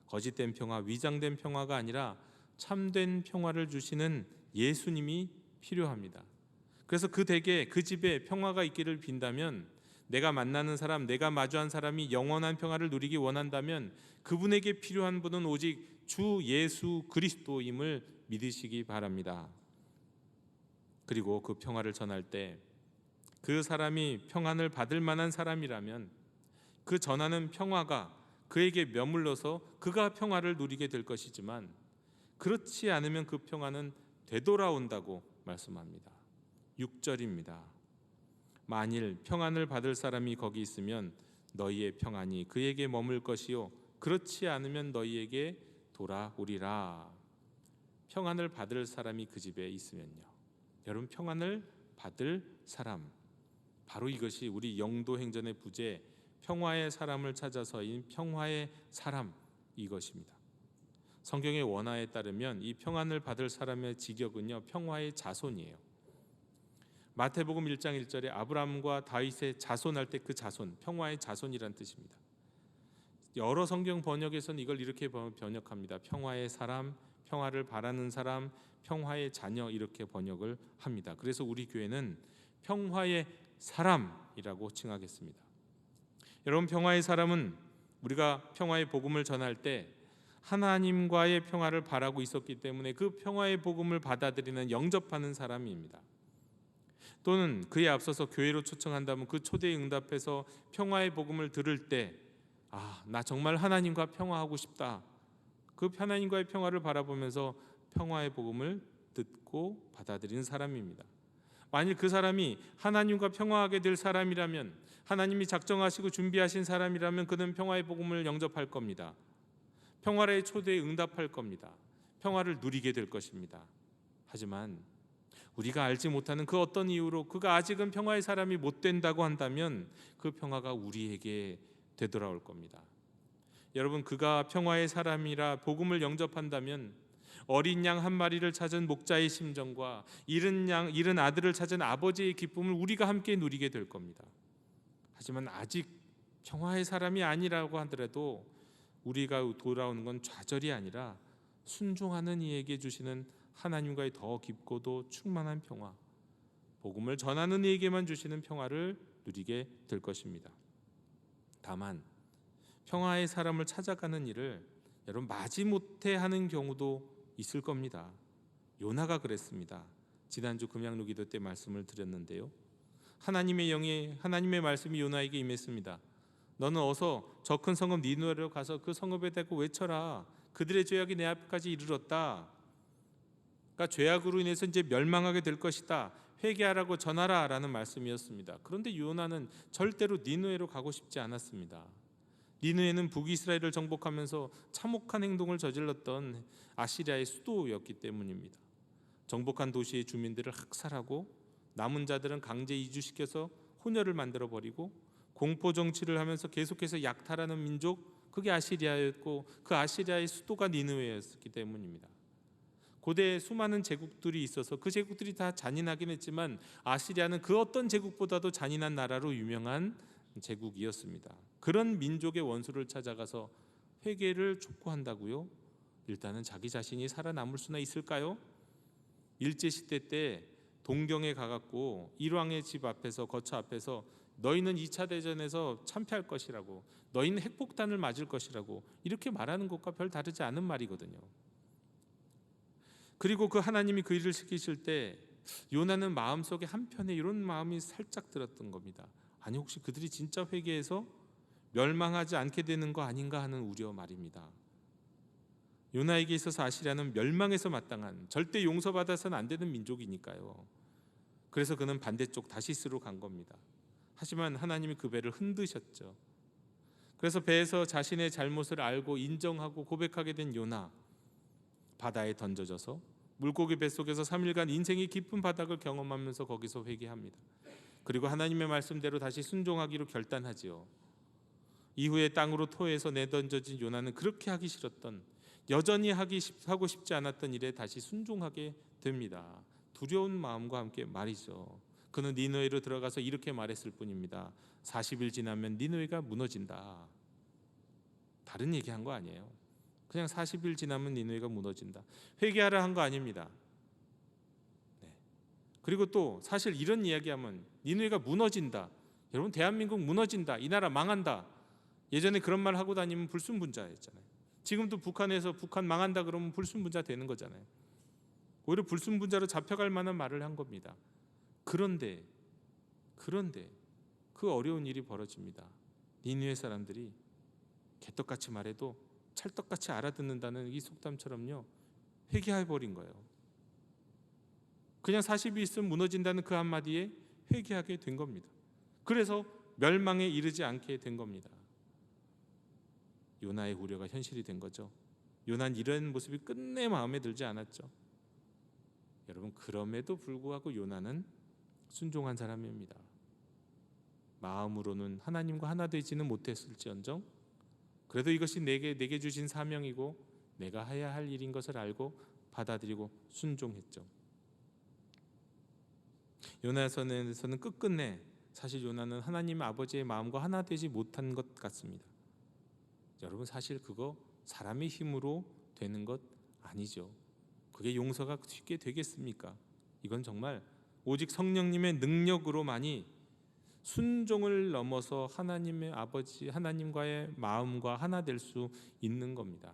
거짓된 평화, 위장된 평화가 아니라 참된 평화를 주시는 예수님이 필요합니다. 그래서 그 댁에, 그 집에 평화가 있기를 빈다면, 내가 만나는 사람, 내가 마주한 사람이 영원한 평화를 누리기 원한다면 그분에게 필요한 분은 오직 주 예수 그리스도임을 믿으시기 바랍니다. 그리고 그 평화를 전할 때 그 사람이 평안을 받을 만한 사람이라면 그 전하는 평화가 그에게 머물러서 그가 평화를 누리게 될 것이지만, 그렇지 않으면 그 평화는 되돌아온다고 말씀합니다. 6절입니다. 만일 평안을 받을 사람이 거기 있으면 너희의 평안이 그에게 머물 것이요 그렇지 않으면 너희에게 돌아오리라. 평안을 받을 사람이 그 집에 있으면요. 여러분, 평안을 받을 사람, 바로 이것이 우리 영도행전의 부제 평화의 사람을 찾아서인 평화의 사람, 이것입니다. 성경의 원화에 따르면 이 평안을 받을 사람의 직역은요, 평화의 자손이에요. 마태복음 1장 1절에 아브라함과 다윗의 자손할 때 그 자손, 평화의 자손이란 뜻입니다. 여러 성경 번역에서는 이걸 이렇게 번역합니다. 평화의 사람, 평화를 바라는 사람, 평화의 자녀, 이렇게 번역을 합니다. 그래서 우리 교회는 평화의 사람이라고 칭하겠습니다. 여러분, 평화의 사람은 우리가 평화의 복음을 전할 때 하나님과의 평화를 바라고 있었기 때문에 그 평화의 복음을 받아들이는, 영접하는 사람입니다. 또는 그에 앞서서 교회로 초청한다면 그 초대에 응답해서 평화의 복음을 들을 때, 나 정말 하나님과 평화하고 싶다, 그 하나님과의 평화를 바라보면서 평화의 복음을 듣고 받아들이는 사람입니다. 만일 그 사람이 하나님과 평화하게 될 사람이라면, 하나님이 작정하시고 준비하신 사람이라면 그는 평화의 복음을 영접할 겁니다. 평화의 초대에 응답할 겁니다. 평화를 누리게 될 것입니다. 하지만 우리가 알지 못하는 그 어떤 이유로 그가 아직은 평화의 사람이 못 된다고 한다면 그 평화가 우리에게 되돌아올 겁니다. 여러분, 그가 평화의 사람이라 복음을 영접한다면 어린 양 한 마리를 찾은 목자의 심정과 잃은 아들을 찾은 아버지의 기쁨을 우리가 함께 누리게 될 겁니다. 하지만 아직 평화의 사람이 아니라고 하더라도 우리가 돌아오는 건 좌절이 아니라 순종하는 이에게 주시는 하나님과의 더 깊고도 충만한 평화, 복음을 전하는 이에게만 주시는 평화를 누리게 될 것입니다. 다만 평화의 사람을 찾아가는 일을 여러분 마지못해 하는 경우도 있을 겁니다. 요나가 그랬습니다. 지난주 금양로 기도 때 말씀을 드렸는데요. 하나님의 말씀이 요나에게 임했습니다. 너는 어서 저 큰 성읍 니느웨로 가서 그 성읍에 대고 외쳐라. 그들의 죄악이 내 앞까지 이르렀다. 그러니까 죄악으로 인해서 이제 멸망하게 될 것이다. 회개하라고 전하라 라는 말씀이었습니다. 그런데 요나는 절대로 니느웨로 가고 싶지 않았습니다. 니느웨는 북이스라엘을 정복하면서 참혹한 행동을 저질렀던 아시리아의 수도였기 때문입니다. 정복한 도시의 주민들을 학살하고 남은 자들은 강제 이주시켜서 혼혈을 만들어버리고 공포 정치를 하면서 계속해서 약탈하는 민족, 그게 아시리아였고 그 아시리아의 수도가 니느웨였기 때문입니다. 고대에 수많은 제국들이 있어서 그 제국들이 다 잔인하긴 했지만 아시리아는 그 어떤 제국보다도 잔인한 나라로 유명한 제국이었습니다. 그런 민족의 원수를 찾아가서 회개를 촉구한다고요? 일단은 자기 자신이 살아남을 수나 있을까요? 일제시대 때 동경에 가갖고 일왕의 집 앞에서 거처 앞에서 너희는 2차 대전에서 참패할 것이라고, 너희는 핵폭탄을 맞을 것이라고 이렇게 말하는 것과 별 다르지 않은 말이거든요. 그리고 그 하나님이 그 일을 시키실 때 요나는 마음속에 한편에 이런 마음이 살짝 들었던 겁니다. 아니 혹시 그들이 진짜 회개해서 멸망하지 않게 되는 거 아닌가 하는 우려 말입니다. 요나에게 있어서 아시리아는 멸망에서 마땅한, 절대 용서받아서는 안 되는 민족이니까요. 그래서 그는 반대쪽 다시스로 간 겁니다. 하지만 하나님이 그 배를 흔드셨죠. 그래서 배에서 자신의 잘못을 알고 인정하고 고백하게 된 요나, 바다에 던져져서 물고기 뱃속에서 3일간 인생의 깊은 바닥을 경험하면서 거기서 회개합니다. 그리고 하나님의 말씀대로 다시 순종하기로 결단하지요. 이후에 땅으로 토해서 내던져진 요나는 그렇게 하기 싫었던, 여전히 하고 싶지 않았던 일에 다시 순종하게 됩니다. 두려운 마음과 함께 말이죠. 그는 니느웨로 들어가서 이렇게 말했을 뿐입니다. 40일 지나면 니느웨가 무너진다. 다른 얘기한 거 아니에요. 그냥 40일 지나면 니느웨가 무너진다. 회개하라 한 거 아닙니다. 네. 그리고 또 사실 이런 이야기하면 니느웨가 무너진다. 여러분 대한민국 무너진다. 이 나라 망한다. 예전에 그런 말 하고 다니면 불순분자였잖아요. 지금도 북한에서 북한 망한다 그러면 불순분자 되는 거잖아요. 오히려 불순분자로 잡혀갈 만한 말을 한 겁니다. 그런데 그 어려운 일이 벌어집니다. 니느웨 사람들이 개떡같이 말해도 찰떡같이 알아듣는다는 이 속담처럼요, 회개해버린 거예요. 그냥 40일 있으면 무너진다는 그 한마디에 회개하게 된 겁니다. 그래서 멸망에 이르지 않게 된 겁니다. 요나의 우려가 현실이 된 거죠. 요나는 이런 모습이 끝내 마음에 들지 않았죠. 여러분 그럼에도 불구하고 요나는 순종한 사람입니다. 마음으로는 하나님과 하나 되지는 못했을지언정 그래도 이것이 내게 주신 사명이고 내가 해야 할 일인 것을 알고 받아들이고 순종했죠. 요나서는 끝끝내 사실 요나는 하나님 아버지의 마음과 하나 되지 못한 것 같습니다. 여러분 사실 그거 사람의 힘으로 되는 것 아니죠. 그게 용서가 쉽게 되겠습니까? 이건 정말 오직 성령님의 능력으로만이 순종을 넘어서 하나님의 아버지 하나님과의 마음과 하나 될 수 있는 겁니다.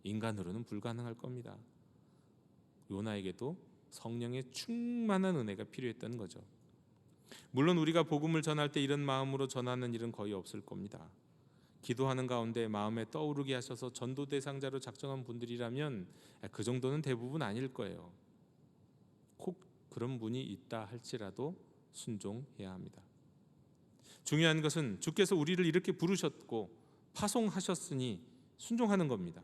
인간으로는 불가능할 겁니다. 요나에게도 성령의 충만한 은혜가 필요했던 거죠. 물론 우리가 복음을 전할 때 이런 마음으로 전하는 일은 거의 없을 겁니다. 기도하는 가운데 마음에 떠오르게 하셔서 전도 대상자로 작정한 분들이라면 그 정도는 대부분 아닐 거예요. 혹 그런 분이 있다 할지라도 순종해야 합니다. 중요한 것은 주께서 우리를 이렇게 부르셨고 파송하셨으니 순종하는 겁니다.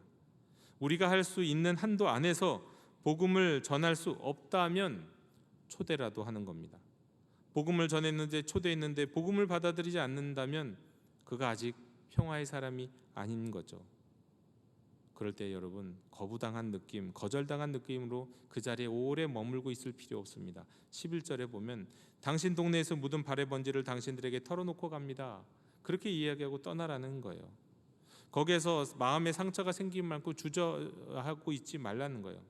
우리가 할 수 있는 한도 안에서 복음을 전할 수 없다면 초대라도 하는 겁니다. 복음을 전했는데 초대했는데 복음을 받아들이지 않는다면 그가 아직 평화의 사람이 아닌 거죠. 그럴 때 여러분 거부당한 느낌, 거절당한 느낌으로 그 자리에 오래 머물고 있을 필요 없습니다. 11절에 보면 당신 동네에서 묻은 발의 번지를 당신들에게 털어놓고 갑니다. 그렇게 이야기하고 떠나라는 거예요. 거기에서 마음의 상처가 생기지 말고 주저하고 있지 말라는 거예요.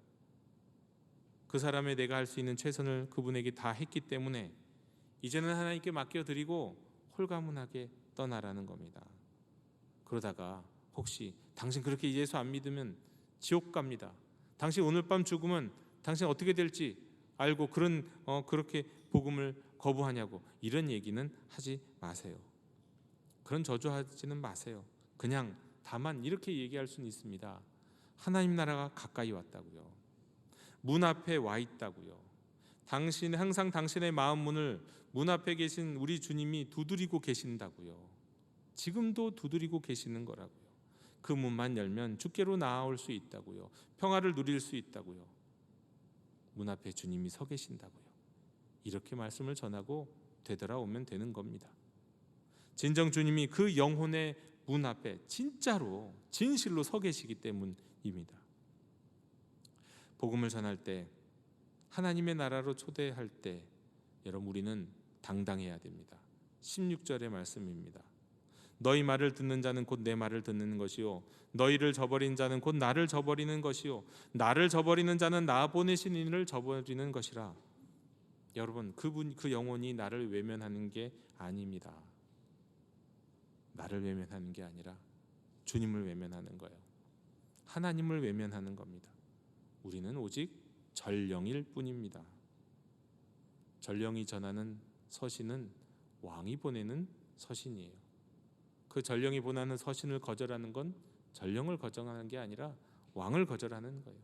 그 사람의 내가 할 수 있는 최선을 그분에게 다 했기 때문에 이제는 하나님께 맡겨드리고 홀가분하게 떠나라는 겁니다. 그러다가 혹시 당신 그렇게 예수 안 믿으면 지옥 갑니다. 당신 오늘 밤 죽으면 당신 어떻게 될지 알고 그렇게 복음을 거부하냐고 이런 얘기는 하지 마세요. 그런 저주하지는 마세요. 그냥 다만 이렇게 얘기할 수는 있습니다. 하나님 나라가 가까이 왔다고요. 문 앞에 와 있다고요. 당신 항상 당신의 마음 문을 문 앞에 계신 우리 주님이 두드리고 계신다고요. 지금도 두드리고 계시는 거라고요. 그 문만 열면 주께로 나아올 수 있다고요. 평화를 누릴 수 있다고요. 문 앞에 주님이 서 계신다고요. 이렇게 말씀을 전하고 되돌아오면 되는 겁니다. 진정 주님이 그 영혼의 문 앞에 진짜로 진실로 서 계시기 때문입니다. 복음을 전할 때 하나님의 나라로 초대할 때 여러분 우리는 당당해야 됩니다. 16절의 말씀입니다. 너희 말을 듣는 자는 곧 내 말을 듣는 것이요 너희를 저버린 자는 곧 나를 저버리는 것이요 나를 저버리는 자는 나 보내신 이를 저버리는 것이라. 여러분 그 영혼이 나를 외면하는 게 아닙니다. 나를 외면하는 게 아니라 주님을 외면하는 거예요. 하나님을 외면하는 겁니다. 우리는 오직 전령일 뿐입니다. 전령이 전하는 서신은 왕이 보내는 서신이에요. 그 전령이 보내는 서신을 거절하는 건 전령을 거절하는 게 아니라 왕을 거절하는 거예요.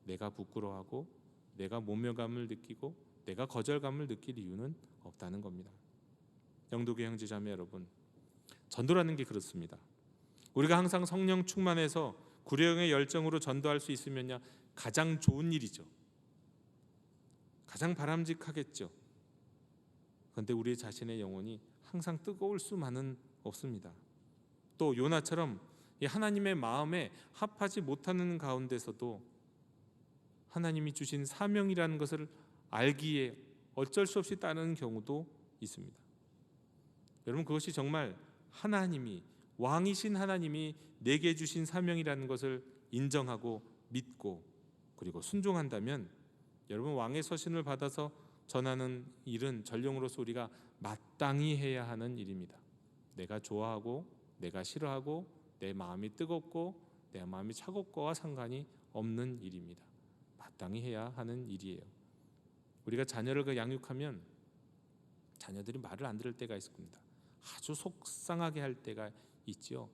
내가 부끄러워하고 내가 모멸감을 느끼고 내가 거절감을 느낄 이유는 없다는 겁니다. 영도교회 형제자매 여러분, 전도라는 게 그렇습니다. 우리가 항상 성령 충만해서 구령의 열정으로 전도할 수 있으면야 가장 좋은 일이죠. 가장 바람직하겠죠. 그런데 우리 자신의 영혼이 항상 뜨거울 수만은 없습니다. 또 요나처럼 하나님의 마음에 합하지 못하는 가운데서도 하나님이 주신 사명이라는 것을 알기에 어쩔 수 없이 따르는 경우도 있습니다. 여러분 그것이 정말 하나님이 왕이신 하나님이 내게 주신 사명이라는 것을 인정하고 믿고 그리고 순종한다면 여러분 왕의 서신을 받아서 전하는 일은 전령으로서 우리가 마땅히 해야 하는 일입니다. 내가 좋아하고 내가 싫어하고 내 마음이 뜨겁고 내 마음이 차갑고와 상관이 없는 일입니다. 마땅히 해야 하는 일이에요. 우리가 자녀를 양육하면 자녀들이 말을 안 들을 때가 있을 겁니다. 아주 속상하게 할 때가 있지요.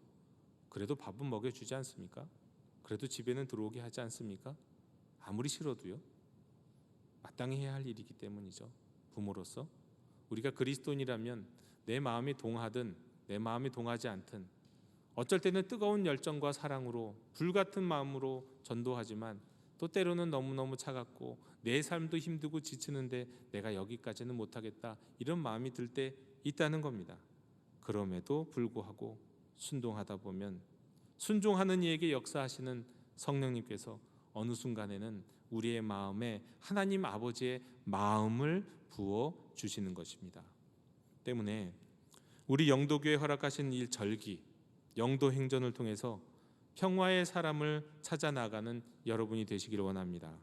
그래도 밥은 먹여주지 않습니까? 그래도 집에는 들어오게 하지 않습니까? 아무리 싫어도요. 마땅히 해야 할 일이기 때문이죠. 부모로서 우리가 그리스도인이라면 내 마음이 동하든 내 마음이 동하지 않든 어쩔 때는 뜨거운 열정과 사랑으로 불같은 마음으로 전도하지만 또 때로는 너무너무 차갑고 내 삶도 힘들고 지치는데 내가 여기까지는 못하겠다 이런 마음이 들 때 있다는 겁니다. 그럼에도 불구하고 순종하다 보면 순종하는 이에게 역사하시는 성령님께서 어느 순간에는 우리의 마음에 하나님 아버지의 마음을 부어 주시는 것입니다. 때문에 우리 영도교회 허락하신 이 절기 영도 행전을 통해서 평화의 사람을 찾아 나가는 여러분이 되시기를 원합니다.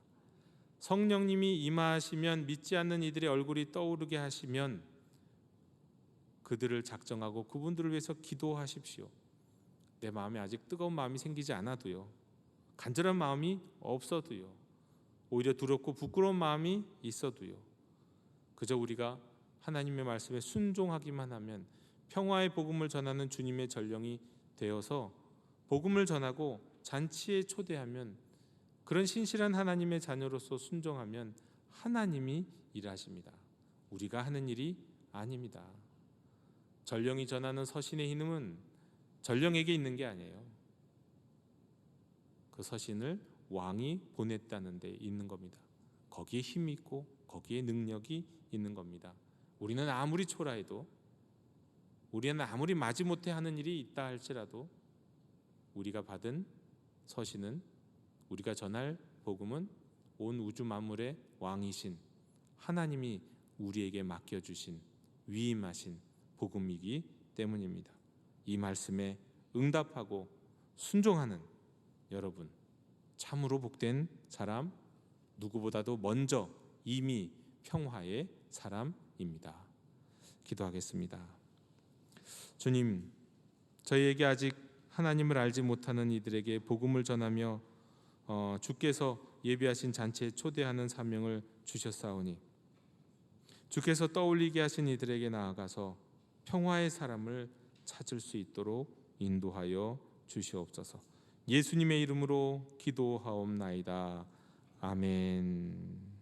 성령님이 임하시면 믿지 않는 이들의 얼굴이 떠오르게 하시면 그들을 작정하고 그분들을 위해서 기도하십시오. 내 마음에 아직 뜨거운 마음이 생기지 않아도요. 간절한 마음이 없어도요. 오히려 두렵고 부끄러운 마음이 있어도요. 그저 우리가 하나님의 말씀에 순종하기만 하면 평화의 복음을 전하는 주님의 전령이 되어서 복음을 전하고 잔치에 초대하면 그런 신실한 하나님의 자녀로서 순종하면 하나님이 일하십니다. 우리가 하는 일이 아닙니다. 전령이 전하는 서신의 힘은 전령에게 있는 게 아니에요. 그 서신을 왕이 보냈다는 데 있는 겁니다. 거기에 힘이 있고 거기에 능력이 있는 겁니다. 우리는 아무리 초라해도 우리는 아무리 마지못해 하는 일이 있다 할지라도 우리가 받은 서신은 우리가 전할 복음은 온 우주 만물의 왕이신 하나님이 우리에게 맡겨주신 위임하신 복음이기 때문입니다. 이 말씀에 응답하고 순종하는 여러분, 참으로 복된 사람, 누구보다도 먼저 이미 평화의 사람입니다. 기도하겠습니다. 주님, 저희에게 아직 하나님을 알지 못하는 이들에게 복음을 전하며 주께서 예비하신 잔치에 초대하는 사명을 주셨사오니 주께서 떠올리게 하신 이들에게 나아가서 평화의 사람을 찾을 수 있도록 인도하여 주시옵소서. 예수님의 이름으로 기도하옵나이다. 아멘.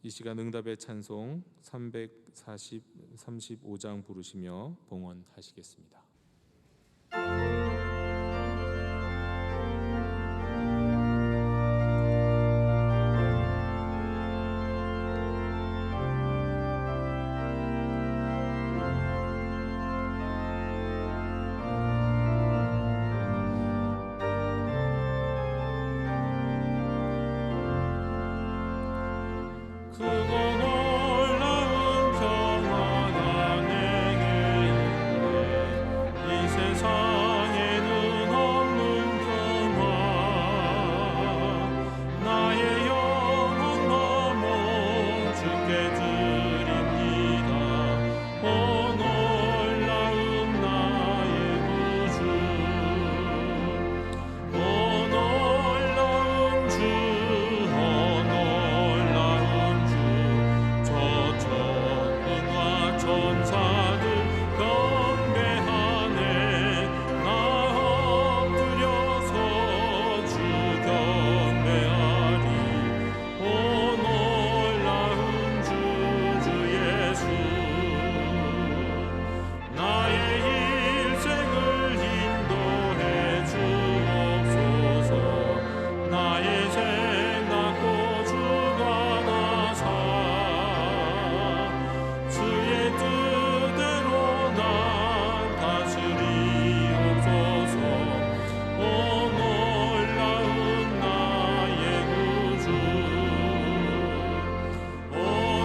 이 시간 응답의 찬송 335장 부르시며 봉헌하시겠습니다. 그거 놀라운 평화가 내게 있네. 이 세상에는 없는 평화. 나의 영혼 넘어 주께 드립니다. 오 놀라운 나의 구주, 오 놀라운 주, 오 놀라운 주. 저 천군과 천사들 경배하네. 나 엎드려서 주 경배하리. 오 놀라운 주 예수, 나의 일생을 인도해 주옵소서. 나의 생각고 주가 나사 주의 뜻대로 난 다스리옵소서. 오 놀라운 나의 구주, 오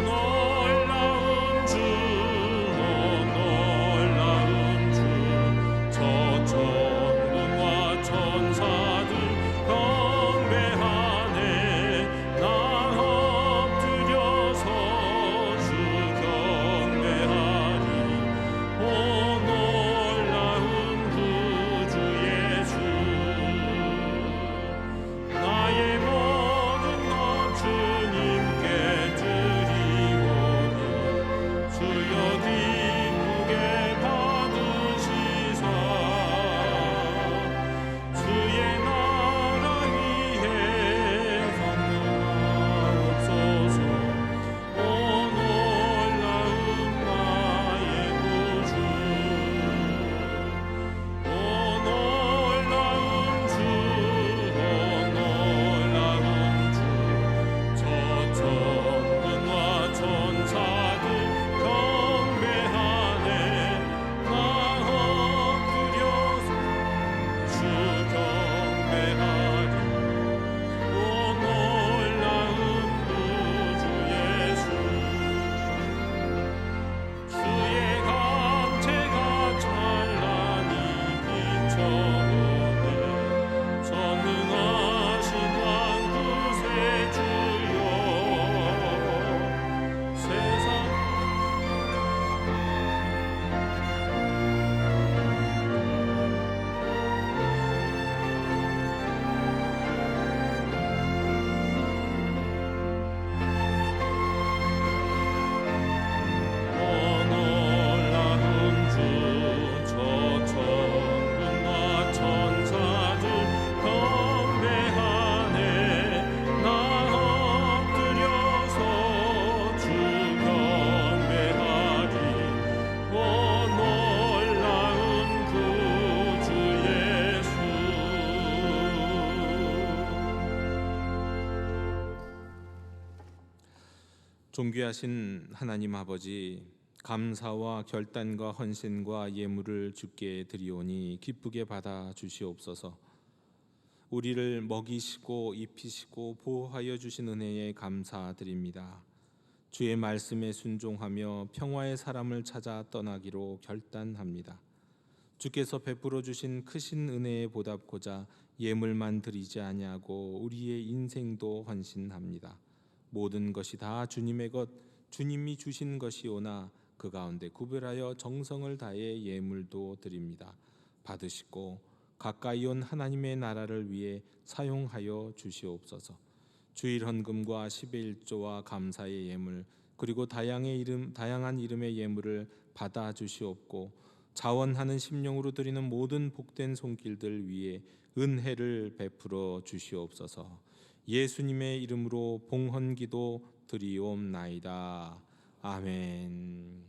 놀라운 주, 오 놀라운 주. 저 천군과 천사들 경배하네. 나 엎드려서 주 경배하리. 오 놀라운 구주 예수, 나의 모든 것 주님께 드리오니 주여 기쁘게 받으시사 주의 나라 위에 선명하옵소서. 오 놀라운 나의 구주, 오 놀라운 주, 오 놀라운 주. 저 천군과 천사들 경배하네. 나 엎드려서 주 경배하리. 오 놀라운 구주 예수, 주의 강체가 찬란히 비춰오네. 전능하신 왕구세 주여, 세상 오 놀라운 주, 저 천군과 천사들 경배하네. 나 엎드려서 주 경배하리. 오 놀라운 구주 예수. 존귀하신 하나님 아버지, 감사와 결단과 헌신과 예물을 주께 드리오니 기쁘게 받아 주시옵소서. 우리를 먹이시고 입히시고 보호하여 주신 은혜에 감사드립니다. 주의 말씀에 순종하며 평화의 사람을 찾아 떠나기로 결단합니다. 주께서 베풀어 주신 크신 은혜에 보답고자 예물만 드리지 아니하고 우리의 인생도 헌신합니다. 모든 것이 다 주님의 것, 주님이 주신 것이오나 그 가운데 구별하여 정성을 다해 예물도 드립니다. 받으시고 가까이 온 하나님의 나라를 위해 사용하여 주시옵소서. 주일 헌금과 10의 1조와 감사의 예물 그리고 다양한 이름의 예물을 받아 주시옵고 자원하는 심령으로 드리는 모든 복된 손길들 위에 은혜를 베풀어 주시옵소서. 예수님의 이름으로 봉헌기도 드리옵나이다. 아멘.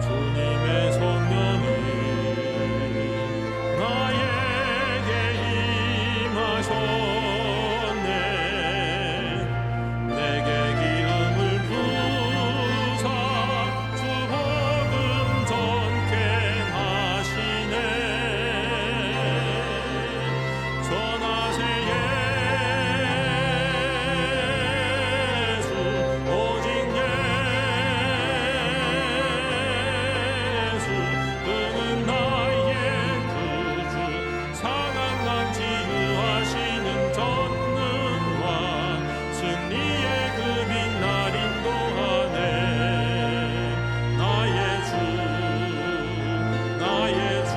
주님의 성령이 나에게 임하셨네. 내게 기름을 부사 주 복음 전케 하시네. 전하세 예수 오직 그는 나의 구주 상한 맘 치유하시는 전능과 승리의 그 빛날 인도하네. 나의 주 나의 주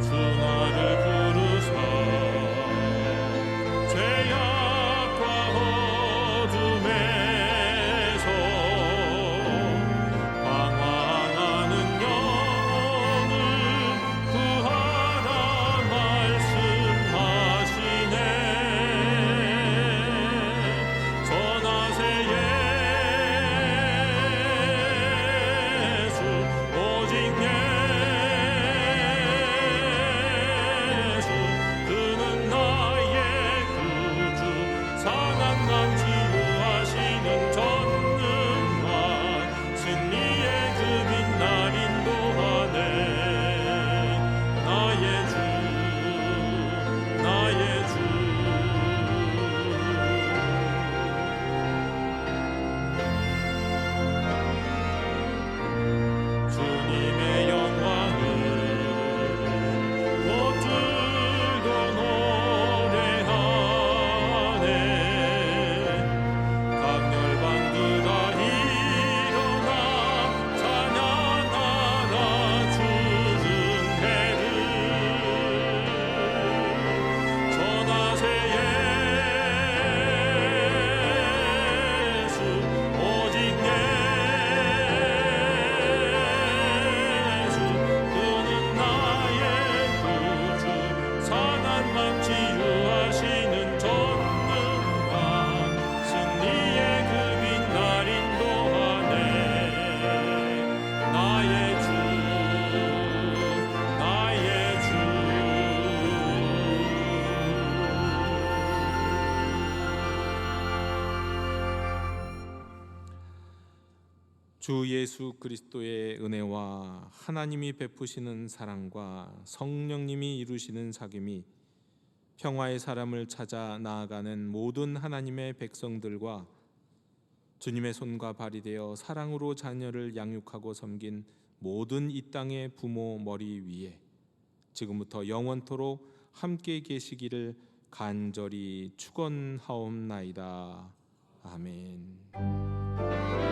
주 나를 부르사 죄악과 어둠에서 방황하는 영혼을 구하라 말씀하시네. 전하세 예수 오직 예수 그는 나의 구주 상한 맘 치유하시는 전능한 승리의 그 빛날 인도하네. 나의 주 나의 주 주님의 영광을 꽃들도 노래하네. 각 열방들 다 일어나 찬양하라 주는 해를. 전하세 예수 오직 예수 그는 나의 구주 상한 맘 치유하시는 전능한 승리의 그 빛날 인도하네. 나의 주 나의 주 주 예수 그리스도의 은혜와 하나님이 베푸시는 사랑과 성령님이 이루시는 사귐이 평화의 사람을 찾아 나아가는 모든 하나님의 백성들과 주님의 손과 발이 되어 사랑으로 자녀를 양육하고 섬긴 모든 이 땅의 부모 머리 위에 지금부터 영원토록 함께 계시기를 간절히 축원하옵나이다. 아멘.